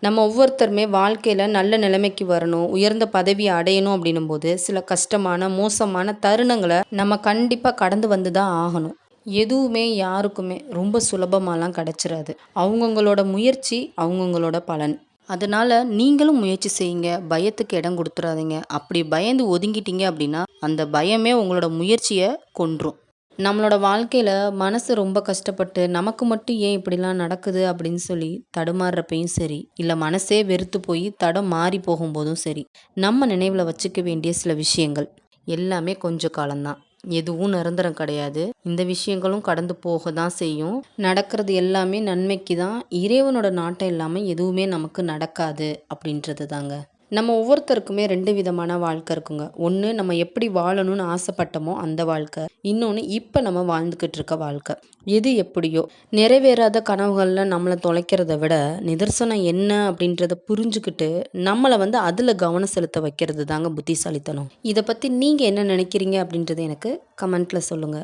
நம்ம ஒவ்வொருத்தருமே வாழ்க்கையில நல்ல நிலைமைக்கு வரணும், உயர்ந்த பதவிய அடையணும் அப்படின்னும்போது, சில கஷ்டமான, மோசமான தருணங்கள நம்ம கண்டிப்பா கடந்து வந்து தான் ஆகணும். எதுவுமே யாருக்குமே ரொம்ப சுலபமாலாம் கிடைச்சிராது. அவங்கவங்களோட முயற்சி, அவங்கவங்களோட பலன். அதனால நீங்களும் முயற்சி செய்யுங்க. பயத்துக்கு இடம் குடுத்துறாதீங்க. அப்படி பயந்து ஒதுங்கிட்டீங்க அப்படின்னா, அந்த பயமே உங்களோட முயற்சிய கொன்றும். நம்மளோட வாழ்க்கையில மனசு ரொம்ப கஷ்டப்பட்டு, நமக்கு மட்டும் ஏன் இப்படிலாம் நடக்குது அப்படின்னு சொல்லி தடுமாறுறப்பயும் சரி, இல்ல மனசே வெறுத்து போய் தடம் மாறி போகும்போதும் சரி, நம்ம நினைவுல வச்சுக்க வேண்டிய சில விஷயங்கள் எல்லாமே கொஞ்ச காலம்தான். எதுவும் நிரந்தரம் கிடையாது. இந்த விஷயங்களும் கடந்து போக தான் செய்யும். நடக்கிறது எல்லாமே நன்மைக்கு தான். இறைவனோட நாட்டம் இல்லாம எதுவுமே நமக்கு நடக்காது அப்படின்றது தாங்க. நம்ம ஒவ்வொருத்தருக்குமே 2 விதமான வாழ்க்கை இருக்குங்க. ஒண்ணு நம்ம எப்படி வாழணும்னு ஆசைப்பட்டோமோ அந்த வாழ்க்கை. இன்னொன்னு இப்ப நம்ம வாழ்ந்துக்கிட்டு இருக்க வாழ்க்கை. எது எப்படியோ, நிறைவேறாத கனவுகள்ல நம்மள தொலைக்கிறத விட, நிதர்சனம் என்ன அப்படின்றத புரிஞ்சுக்கிட்டு, நம்மள அதுல கவனம் செலுத்த வைக்கிறது தாங்க புத்திசாலித்தனம். இத பத்தி நீங்க என்ன நினைக்கிறீங்க அப்படின்றத எனக்கு கமெண்ட்ல சொல்லுங்க.